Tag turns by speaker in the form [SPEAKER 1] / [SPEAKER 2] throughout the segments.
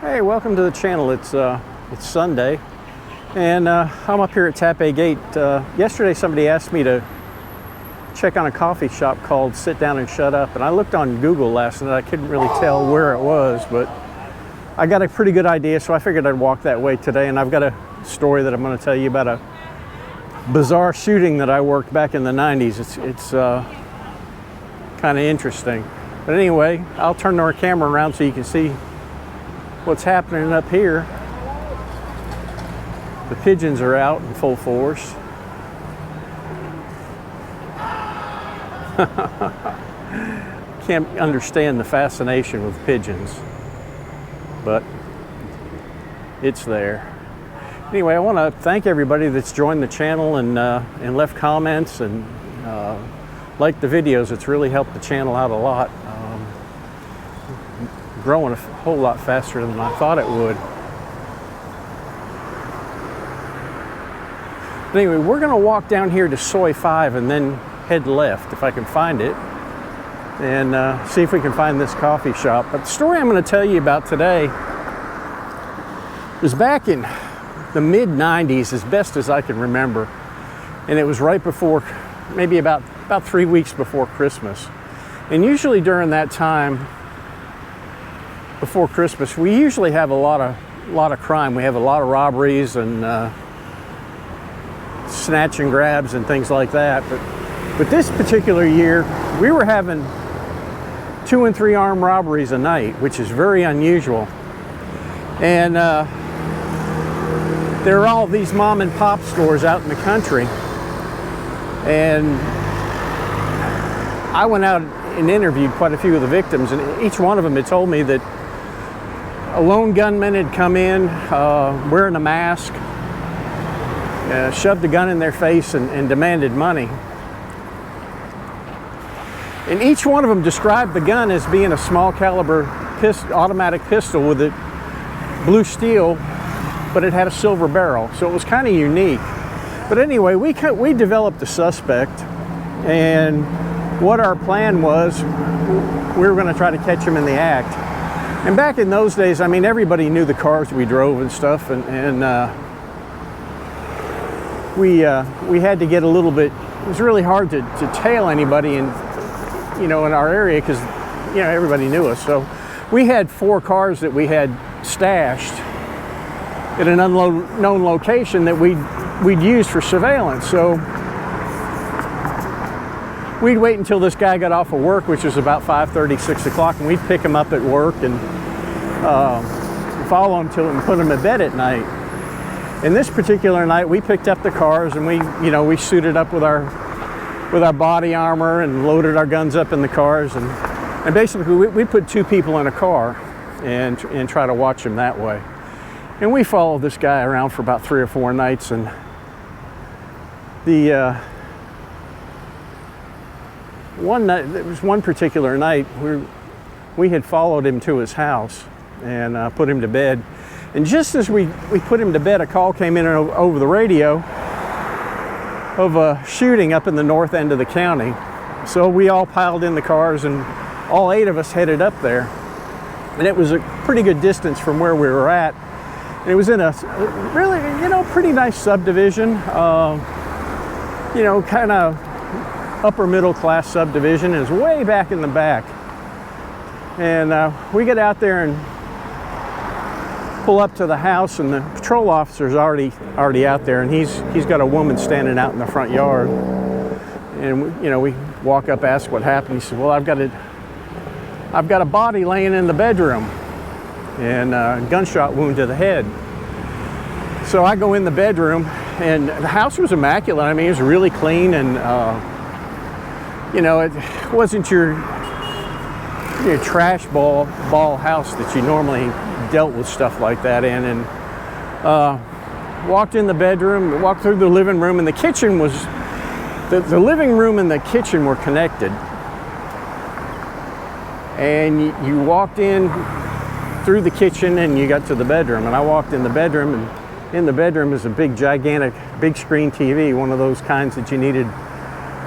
[SPEAKER 1] Hey, welcome to the channel. It's Sunday, and I'm up here at Taipei Gate. Yesterday somebody asked me to check on a coffee shop called Sit Down and Shut Up, and I looked on Google last night. I couldn't really tell where it was, but I got a pretty good idea, so I figured I'd walk that way today. And I've got a story that I'm going to tell you about a bizarre shooting that I worked back in the 90s. It's kind of interesting. But anyway, I'll turn our camera around so you can see what's happening up here. The pigeons are out in full force. Can't understand the fascination with pigeons, but it's there. Anyway, I want to thank everybody that's joined the channel and left comments and liked the videos. It's really helped the channel out a lot. Growing a whole lot faster than I thought it would. But anyway, we're going to walk down here to Soi 5 and then head left if I can find it, and see if we can find this coffee shop. But the story I'm going to tell you about today was back in the mid-90s, as best as I can remember, and it was right before, maybe about 3 weeks before Christmas. And usually during that time before Christmas, we usually have a lot of crime. We have a lot of robberies and snatch and grabs and things like that. But this particular year, we were having 2 and 3 armed robberies a night, which is very unusual. And there are all these mom and pop stores out in the country. And I went out and interviewed quite a few of the victims, and each one of them had told me that a lone gunman had come in wearing a mask, shoved a gun in their face and demanded money. And each one of them described the gun as being a small caliber automatic pistol with a blue steel, but it had a silver barrel, so it was kind of unique. But anyway, we developed a suspect, and what our plan was, we were going to try to catch him in the act. And back in those days, I mean, everybody knew the cars we drove and stuff, and we had to get a little bit. It was really hard to tail anybody in our area, because everybody knew us. So we had 4 cars that we had stashed at an unknown location that we'd use for surveillance. So we'd wait until this guy got off of work, which was about 5:30, 6 o'clock, and we'd pick him up at work and follow him till and put him to bed at night. And this particular night, we picked up the cars and we suited up with our body armor and loaded our guns up in the cars, and basically we put 2 people in a car and try to watch them that way. And we followed this guy around for about 3 or 4 nights, and one particular night we had followed him to his house and put him to bed. And just as we put him to bed, a call came in over the radio of a shooting up in the north end of the county. So we all piled in the cars, and all 8 of us headed up there. And it was a pretty good distance from where we were at. And it was in a really, pretty nice subdivision, kind of upper middle class subdivision. It was way back in the back. And we get out there and pull up to the house, and the patrol officer's already out there, and he's got a woman standing out in the front yard. And we walk up, ask what happened. He said, "Well, I've got a body laying in the bedroom, and a gunshot wound to the head." So I go in the bedroom, and the house was immaculate. I mean, it was really clean, and it wasn't your trash ball house that you normally dealt with stuff like that in. And walked in the bedroom, walked through the living room, and the kitchen was, the living room and the kitchen were connected. And you walked in through the kitchen and you got to the bedroom, and I walked in the bedroom, and in the bedroom is a gigantic big screen TV, one of those kinds that you needed,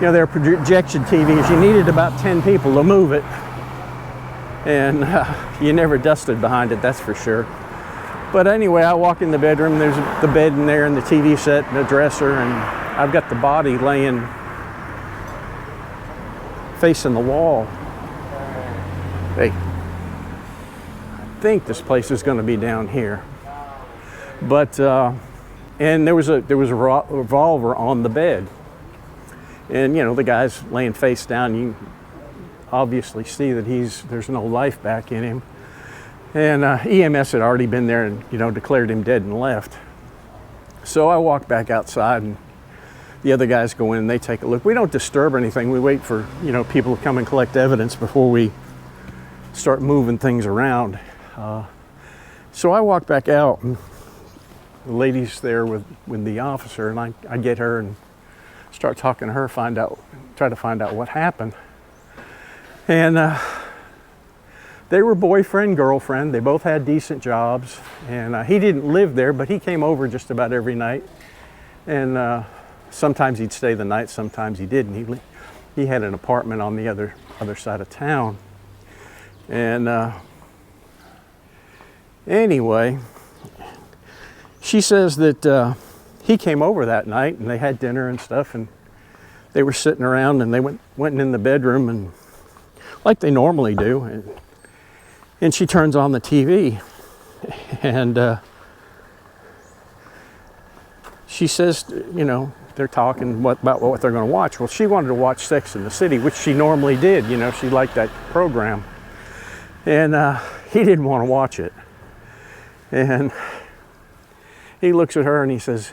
[SPEAKER 1] they're projection TVs. You needed about 10 people to move it. And you never dusted behind it, that's for sure. But anyway, I walk in the bedroom, there's the bed in there and the TV set and the dresser, and I've got the body laying facing the wall. Hey, I think this place is going to be down here. But and there was a revolver on the bed, and you know, the guy's laying face down. You obviously see that there's no life back in him, and EMS had already been there and, you know, declared him dead and left. So I walk back outside, and the other guys go in and they take a look. We don't disturb anything. We wait for, you know, people to come and collect evidence before we start moving things around. So I walk back out, and the lady's there with the officer, and I get her and start talking to her, try to find out what happened. And they were boyfriend, girlfriend. They both had decent jobs, and he didn't live there, but he came over just about every night. And sometimes he'd stay the night, sometimes he didn't. He had an apartment on the other side of town. And anyway, she says that he came over that night and they had dinner and stuff, and they were sitting around, and they went in the bedroom, and like they normally do, and she turns on the TV, and she says, you know, they're talking about what they're going to watch. Well, she wanted to watch Sex and the City, which she normally did. You know, she liked that program, and he didn't want to watch it. And he looks at her and he says,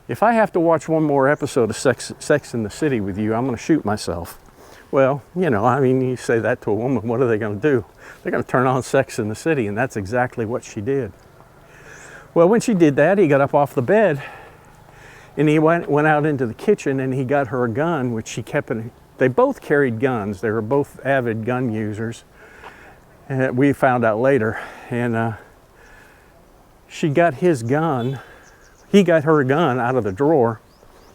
[SPEAKER 1] "If I have to watch one more episode of Sex and the City with you, I'm going to shoot myself." Well, you know, I mean, you say that to a woman, what are they going to do? They're going to turn on Sex and the City, and that's exactly what she did. Well, when she did that, he got up off the bed, and he went out into the kitchen, and he got her a gun, which she kept in. They both carried guns. They were both avid gun users. And we found out later. And she got his gun. He got her gun out of the drawer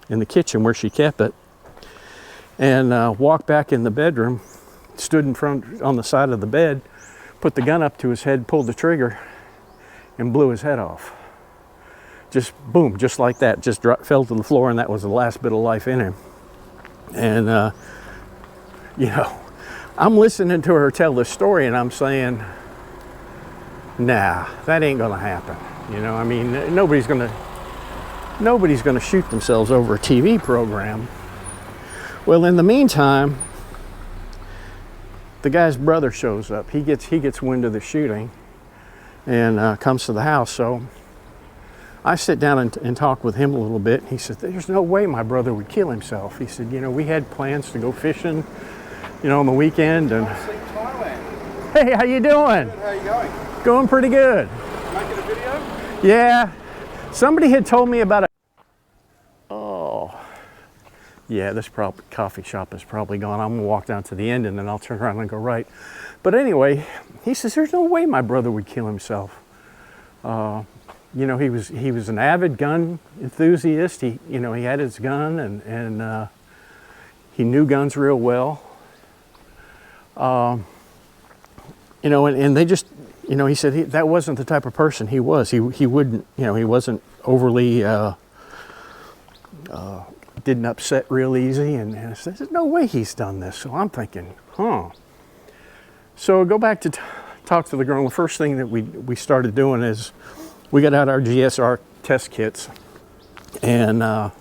[SPEAKER 1] in the kitchen where she kept it, and walked back in the bedroom, stood in front on the side of the bed, put the gun up to his head, pulled the trigger, and blew his head off. Just boom, just like that, just fell to the floor, and that was the last bit of life in him. And you know, I'm listening to her tell this story, and I'm saying, nah, that ain't gonna happen. You know, I mean, nobody's gonna shoot themselves over a TV program. Well, in the meantime, the guy's brother shows up. He gets wind of the shooting and comes to the house. So I sit down and talk with him a little bit. He said, "There's no way my brother would kill himself." He said, "You know, we had plans to go fishing, you know, on the weekend." And
[SPEAKER 2] Thailand.
[SPEAKER 1] Hey, how you doing?
[SPEAKER 2] Good, how you going?
[SPEAKER 1] Going pretty good.
[SPEAKER 2] Making a video?
[SPEAKER 1] Yeah. Somebody had told me about oh, yeah, this coffee shop is probably gone. I'm gonna walk down to the end, and then I'll turn around and go right. But anyway, he says, "There's no way my brother would kill himself." You know, he was an avid gun enthusiast. He had his gun, and he knew guns real well. You know, and they just, you know, he said that wasn't the type of person he was. He wouldn't, you know, he wasn't overly didn't upset real easy, and I said, "There's no way he's done this." So I'm thinking, So I go back to talk to the girl. The first thing that we started doing is we got out our GSR test kits and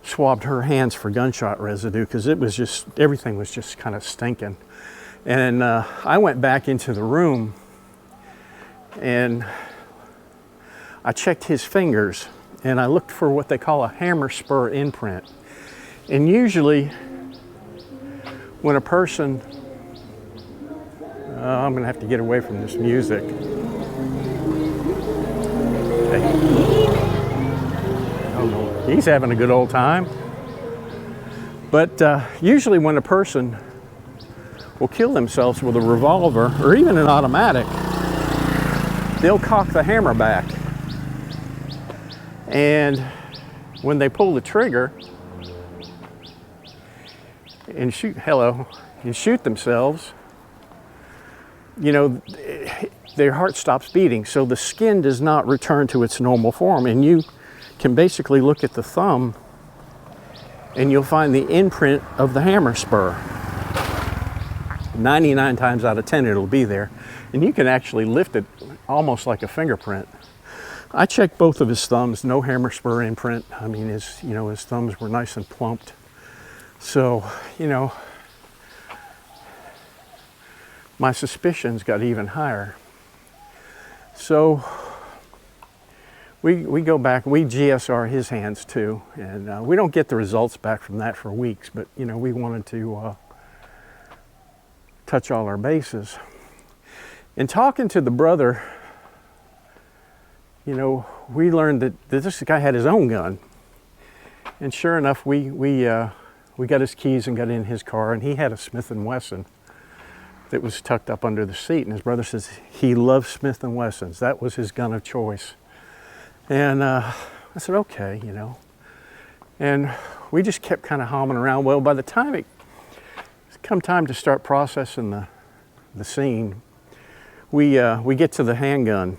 [SPEAKER 1] swabbed her hands for gunshot residue, because everything was just kind of stinking. And I went back into the room and I checked his fingers, and I looked for what they call a hammer spur imprint. And usually when a person, I'm gonna have to get away from this music. Hey. I don't know, he's having a good old time. But usually when a person will kill themselves with a revolver or even an automatic, they'll cock the hammer back. And when they pull the trigger and shoot themselves, you know, their heart stops beating. So the skin does not return to its normal form. And you can basically look at the thumb and you'll find the imprint of the hammer spur. 99 times out of 10 it'll be there. And you can actually lift it almost like a fingerprint. I checked both of his thumbs, no hammer spur imprint. I mean, his thumbs were nice and plumped. So, you know, my suspicions got even higher. So we go back, we GSR his hands too, and we don't get the results back from that for weeks, but you know, we wanted to touch all our bases. In talking to the brother, you know, we learned that this guy had his own gun, and sure enough, we got his keys and got in his car, and he had a Smith & Wesson that was tucked up under the seat, and his brother says he loves Smith & Wessons. That was his gun of choice. And I said, okay, you know. And we just kept kind of humming around. Well, by the time it's come time to start processing the scene, we get to the handgun,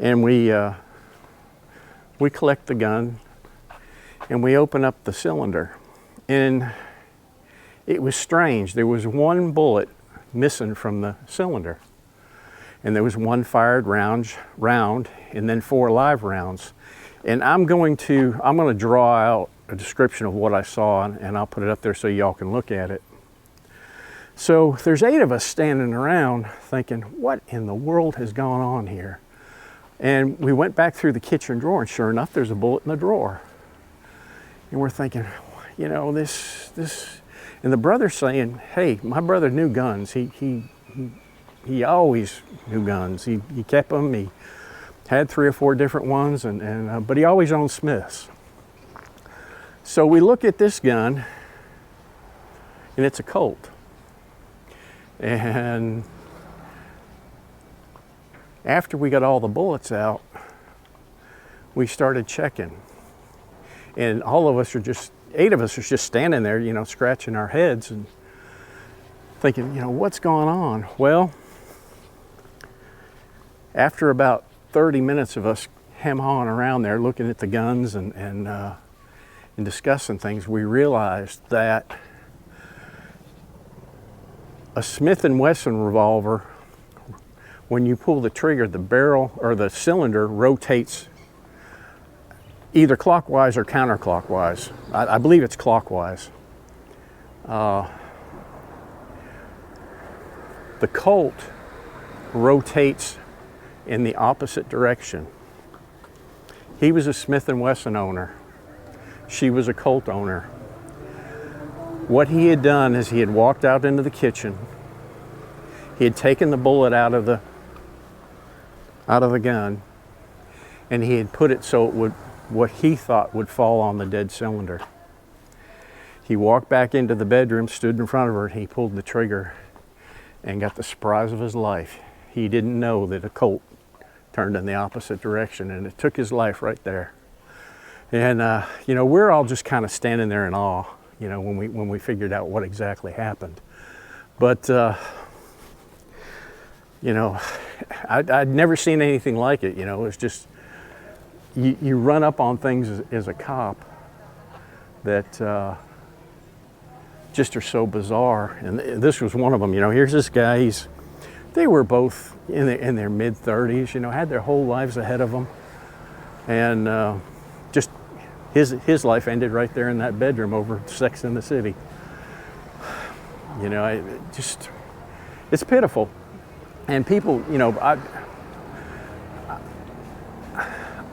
[SPEAKER 1] and we collect the gun, and we open up the cylinder. And it was strange. There was one bullet missing from the cylinder. And there was one fired round, and then 4 live rounds. And I'm going to draw out a description of what I saw, and I'll put it up there so y'all can look at it. So there's 8 of us standing around thinking, what in the world has gone on here? And we went back through the kitchen drawer, and sure enough, there's a bullet in the drawer. And we're thinking, you know, this, and the brother's saying, hey, my brother knew guns. He always knew guns. He kept them. He had 3 or 4 different ones, but he always owned Smiths. So we look at this gun, and it's a Colt. And after we got all the bullets out, we started checking. And all of us are just, 8 of us are just standing there, you know, scratching our heads and thinking, you know, what's going on? Well, after about 30 minutes of us hem-hawing around there looking at the guns and discussing things, we realized that a Smith & Wesson revolver, when you pull the trigger, the barrel or the cylinder rotates either clockwise or counterclockwise. I believe it's clockwise. The Colt rotates in the opposite direction. He was a Smith & Wesson owner. She was a Colt owner. What he had done is he had walked out into the kitchen. He had taken the bullet out of the gun, and he had put it so it would, what he thought would fall on the dead cylinder. He walked back into the bedroom, stood in front of her, and he pulled the trigger and got the surprise of his life. He didn't know that a Colt turned in the opposite direction, and it took his life right there. And you know, we're all just kind of standing there in awe, you know, when we figured out what exactly happened. But you know, I'd never seen anything like it. You know, it's just you run up on things as a cop that just are so bizarre, and this was one of them. You know, here's this guy. They were both in their mid-30s. You know, had their whole lives ahead of them, and just his life ended right there in that bedroom over Sex in the City. You know, it's pitiful. And people, you know,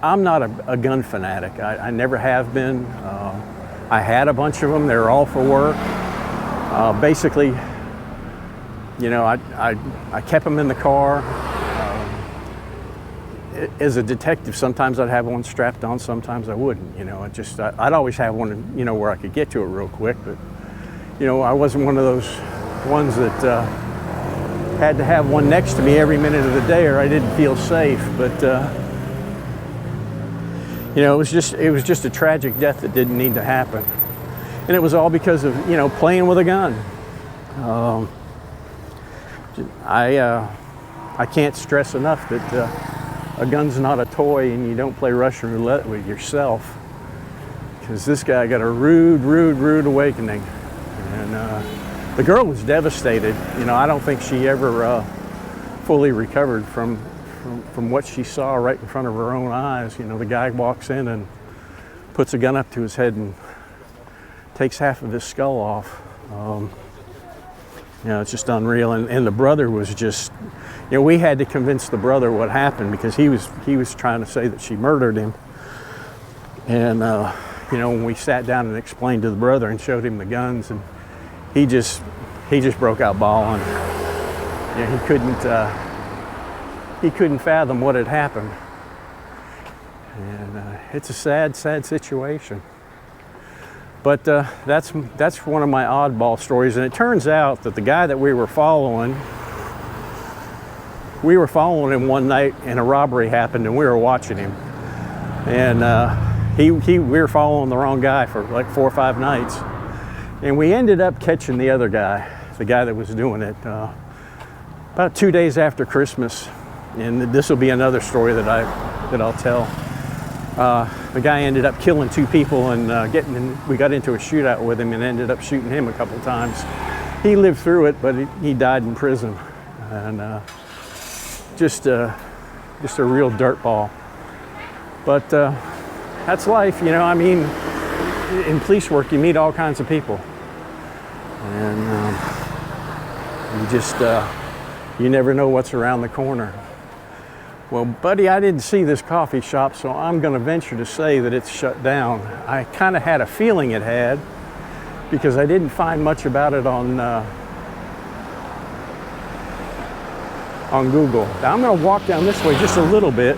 [SPEAKER 1] I'm not a gun fanatic. I never have been. I had a bunch of them. They were all for work. Basically, you know, I kept them in the car. As a detective, sometimes I'd have one strapped on, sometimes I wouldn't. You know, I'd always have one, you know, where I could get to it real quick. But, you know, I wasn't one of those ones that had to have one next to me every minute of the day, or I didn't feel safe. But you know, it was just a tragic death that didn't need to happen, and it was all because of, you know, playing with a gun. I can't stress enough that a gun's not a toy, and you don't play Russian roulette with yourself. Because this guy got a rude awakening, and the girl was devastated. You know, I don't think she ever fully recovered from what she saw right in front of her own eyes. You know, the guy walks in and puts a gun up to his head and takes half of his skull off. You know, it's just unreal. And the brother was just, you know, we had to convince the brother what happened, because he was trying to say that she murdered him. And you know, when we sat down and explained to the brother and showed him the guns, and he just broke out bawling. You know, he couldn't fathom what had happened. And it's a sad situation. But that's one of my oddball stories. And it turns out that the guy that we were following him one night, and a robbery happened, and we were watching him. And we were following the wrong guy for like 4 or 5 nights. And we ended up catching the other guy, the guy that was doing it, about 2 days after Christmas. And this will be another story that I'll tell. The guy ended up killing 2 people, and we got into a shootout with him and ended up shooting him a couple times. He lived through it, but he died in prison. And just a real dirtball. But that's life, you know. I mean, in police work, you meet all kinds of people, and you never know what's around the corner. Well, buddy, I didn't see this coffee shop, so I'm going to venture to say that it's shut down. I kind of had a feeling it had, because I didn't find much about it on Google. Now I'm going to walk down this way just a little bit,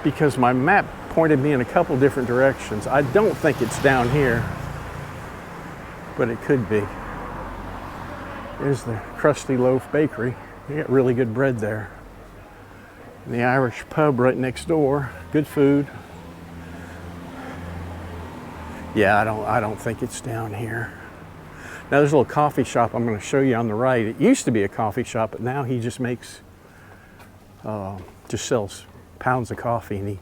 [SPEAKER 1] because my map pointed me in a couple different directions. I don't think it's down here, but it could be. There's the Krusty Loaf Bakery. They got really good bread there. And the Irish pub right next door. Good food. Yeah, I don't think it's down here. Now there's a little coffee shop I'm going to show you on the right. It used to be a coffee shop, but now he just makes, just sells pounds of coffee, and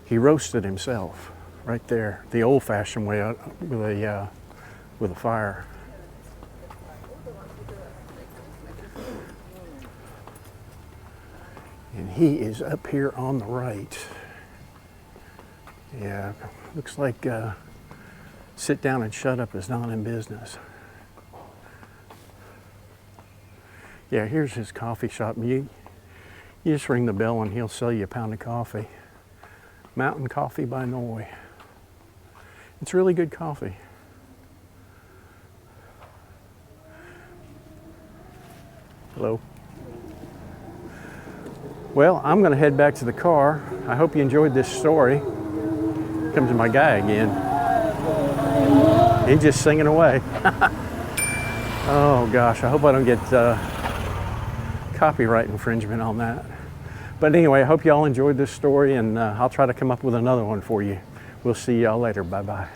[SPEAKER 1] he roasted himself right there, the old-fashioned way, with a fire. And he is up here on the right. Yeah, looks like sit down and shut up is not in business. Yeah, here's his coffee shop. You just ring the bell and he'll sell you a pound of coffee. Mountain Coffee by Noi. It's really good coffee. Hello. Well, I'm going to head back to the car. I hope you enjoyed this story. Here comes my guy again. He's just singing away. Oh gosh, I hope I don't get copyright infringement on that. But anyway, I hope y'all enjoyed this story, and I'll try to come up with another one for you. We'll see y'all later. Bye-bye.